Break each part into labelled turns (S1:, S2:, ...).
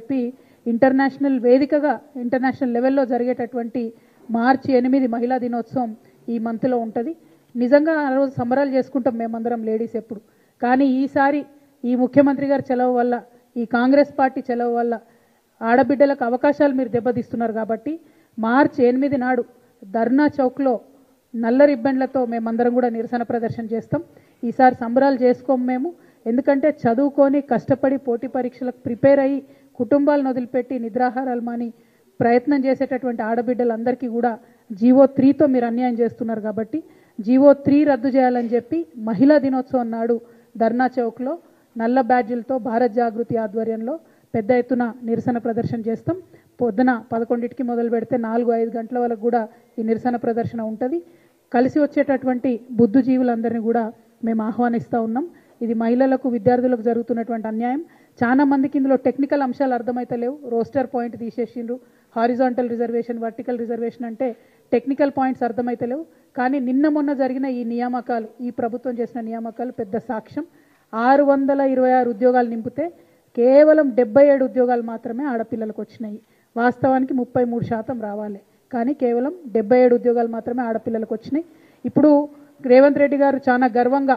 S1: చెప్పి ఇంటర్నేషనల్ వేదికగా ఇంటర్నేషనల్ లెవెల్లో జరిగేటటువంటి మార్చి 8 మహిళా దినోత్సవం ఈ మంత్లో ఉంటుంది. నిజంగా ఆ రోజు సంబరాలు చేసుకుంటాం మేమందరం లేడీస్ ఎప్పుడు. కానీ ఈసారి ఈ ముఖ్యమంత్రి గారి చలవ వల్ల, ఈ కాంగ్రెస్ పార్టీ చలవ వల్ల ఆడబిడ్డలకు అవకాశాలు మీరు దెబ్బతీస్తున్నారు. కాబట్టి మార్చి 8 నాడు ధర్నా చౌక్లో నల్ల రిబ్బన్లతో మేమందరం కూడా నిరసన ప్రదర్శన చేస్తాం. ఈసారి సంబరాలు చేసుకోము మేము. ఎందుకంటే చదువుకొని కష్టపడి పోటీ పరీక్షలకు ప్రిపేర్ అయ్యి కుటుంబాలను వదిలిపెట్టి నిద్రాహారాలు మాని ప్రయత్నం చేసేటటువంటి ఆడబిడ్డలందరికీ కూడా జీవో 3తో మీరు అన్యాయం చేస్తున్నారు. కాబట్టి జీవో 3 రద్దు చేయాలని చెప్పి మహిళా దినోత్సవం నాడు ధర్నా చౌక్లో నల్ల బ్యాడ్జీలతో భారత్ జాగృతి ఆధ్వర్యంలో పెద్ద ఎత్తున నిరసన ప్రదర్శన చేస్తాం. పొద్దున 11కి మొదలు పెడితే 4-5 గంటల వరకు కూడా ఈ నిరసన ప్రదర్శన ఉంటుంది. కలిసి వచ్చేటటువంటి బుద్ధుజీవులందరినీ కూడా మేము ఆహ్వానిస్తూ ఉన్నాం. ఇది మహిళలకు విద్యార్థులకు జరుగుతున్నటువంటి అన్యాయం. చాలా మందికి ఇందులో టెక్నికల్ అంశాలు అర్థమైతలేవు. రోస్టర్ పాయింట్ తీసేసిండ్రు, హారిజాంటల్ రిజర్వేషన్, వర్టికల్ రిజర్వేషన్ అంటే టెక్నికల్ పాయింట్స్ అర్థమైతలేవు. కానీ నిన్న మొన్న జరిగిన ఈ నియామకాలు, ఈ ప్రభుత్వం చేసిన నియామకాలు పెద్ద సాక్ష్యం. 626 ఉద్యోగాలు నింపితే కేవలం 77 ఉద్యోగాలు మాత్రమే ఆడపిల్లలకు వచ్చినాయి. వాస్తవానికి 33% రావాలి, కానీ కేవలం 77 ఉద్యోగాలు మాత్రమే ఆడపిల్లలకు వచ్చినాయి. ఇప్పుడు రేవంత్ రెడ్డి గారు చాలా గర్వంగా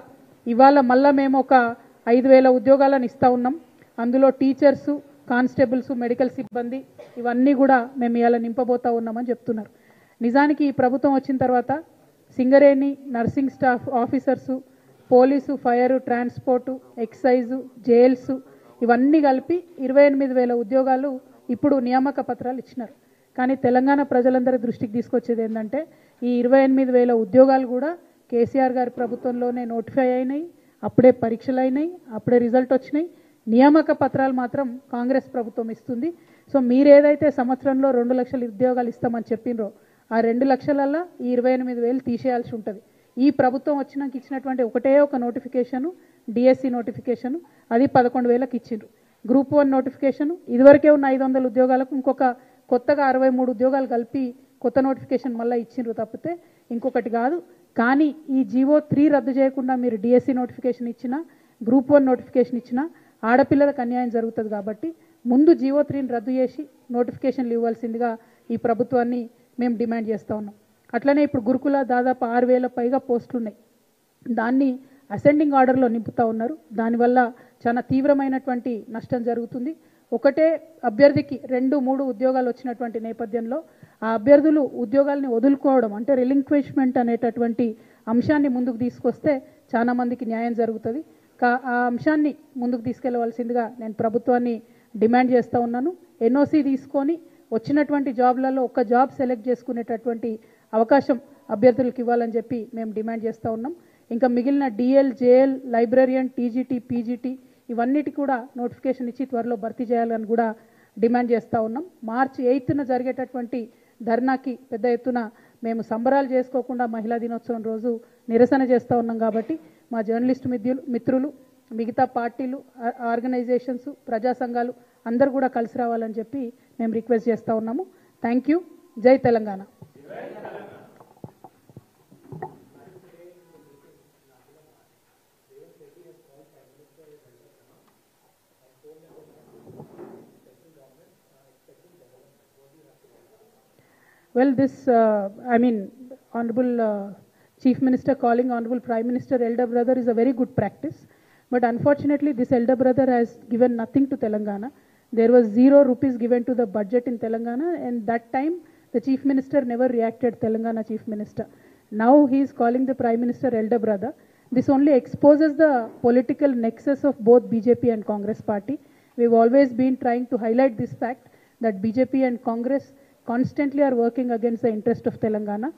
S1: ఇవాళ మళ్ళా మేము ఒక 5,000 ఉద్యోగాలను ఇస్తూ ఉన్నాం. అందులో టీచర్సు, కానిస్టేబుల్స్, మెడికల్ సిబ్బంది ఇవన్నీ కూడా మేము ఇవాళ నింపబోతూ ఉన్నామని చెప్తున్నారు. నిజానికి ఈ ప్రభుత్వం వచ్చిన తర్వాత Singareni, nursing staff officers, police, fire, transport, excise, jails ఇవన్నీ కలిపి 28,000 ఉద్యోగాలు ఇప్పుడు నియామక పత్రాలు ఇచ్చినారు. కానీ తెలంగాణ ప్రజలందరి దృష్టికి తీసుకొచ్చేది ఏంటంటే ఈ 28,000 ఉద్యోగాలు కూడా కేసీఆర్ గారి ప్రభుత్వంలోనే నోటిఫై అయినాయి, అప్పుడే పరీక్షలు అయినాయి, అప్పుడే రిజల్ట్ వచ్చినాయి. నియామక పత్రాలు మాత్రం కాంగ్రెస్ ప్రభుత్వం ఇస్తుంది. సో మీరు ఏదైతే సంవత్సరంలో 2 లక్షల ఉద్యోగాలు ఇస్తామని చెప్పినరో ఆ 2 లక్షలల్లో ఈ 28,000 తీసేయాల్సి ఉంటుంది. ఈ ప్రభుత్వం వచ్చినాక ఇచ్చినటువంటి ఒకటే ఒక నోటిఫికేషను డిఎస్సి నోటిఫికేషను, అది 11,000కి ఇచ్చిండ్రు. గ్రూప్ 1 నోటిఫికేషను ఇదివరకే ఉన్న 500 ఉద్యోగాలకు ఇంకొక కొత్తగా 63 ఉద్యోగాలు కలిపి కొత్త నోటిఫికేషన్ మళ్ళీ ఇచ్చిండ్రు తప్పితే ఇంకొకటి కాదు. కానీ ఈ జీవో 3 రద్దు చేయకుండా మీరు డిఎస్సి నోటిఫికేషన్ ఇచ్చినా, గ్రూప్ 1 నోటిఫికేషన్ ఇచ్చినా ఆడపిల్లలకు అన్యాయం జరుగుతుంది. కాబట్టి ముందు జీవో 3ని రద్దు చేసి నోటిఫికేషన్లు ఇవ్వాల్సిందిగా ఈ ప్రభుత్వాన్ని మేము డిమాండ్ చేస్తూ ఉన్నాం. అట్లనే ఇప్పుడు గురుకుల దాదాపు 6,000 పైగా పోస్టులు ఉన్నాయి. దాన్ని అసెండింగ్ ఆర్డర్లో నింపుతూ ఉన్నారు. దానివల్ల చాలా తీవ్రమైనటువంటి నష్టం జరుగుతుంది. ఒకటే అభ్యర్థికి 2-3 ఉద్యోగాలు వచ్చినటువంటి నేపథ్యంలో ఆ అభ్యర్థులు ఉద్యోగాల్ని వదులుకోవడం అంటే రిలింక్విష్మెంట్ అనేటటువంటి అంశాన్ని ముందుకు తీసుకొస్తే చాలా మందికి న్యాయం జరుగుతుంది. ఆ అంశాన్ని ముందుకు తీసుకెళ్లవలసిందిగా నేను ప్రభుత్వాన్ని డిమాండ్ చేస్తూ ఉన్నాను. ఎన్ఓసి తీసుకొని వచ్చినటువంటి జాబ్లలో ఒక జాబ్ సెలెక్ట్ చేసుకునేటటువంటి అవకాశం అభ్యర్థులకు ఇవ్వాలని చెప్పి మేము డిమాండ్ చేస్తూ ఉన్నాం. ఇంకా మిగిలిన DL, JL, librarian, TGT, PGT ఇవన్నిటి కూడా నోటిఫికేషన్ ఇచ్చి త్వరలో భర్తీ చేయాలని కూడా డిమాండ్ చేస్తూ ఉన్నాం. మార్చి 8న జరిగేటటువంటి ధర్నాకి పెద్ద ఎత్తున మేము సంబరాలు చేసుకోకుండా మహిళా దినోత్సవం రోజు నిరసన చేస్తూ ఉన్నాం. కాబట్టి మా జర్నలిస్ట్ మిత్రులు, మిగతా పార్టీలు, ఆర్గనైజేషన్స్, ప్రజా సంఘాలు అందరూ కూడా కలిసి రావాలని చెప్పి మేము రిక్వెస్ట్ చేస్తూ ఉన్నాము. Thank you. జై Telangana. Well, this, Honorable Chief Minister calling Honorable Prime Minister elder brother is a very good practice. But unfortunately, this elder brother has given nothing to Telangana. There was 0 rupees given to the budget in Telangana, and that time the Chief Minister never reacted, Telangana Chief Minister. Now he is calling the Prime Minister elder brother. This only exposes the political nexus of both BJP and Congress party. We've always been trying to highlight this fact that BJP and Congress constantly are working against the interest of Telangana.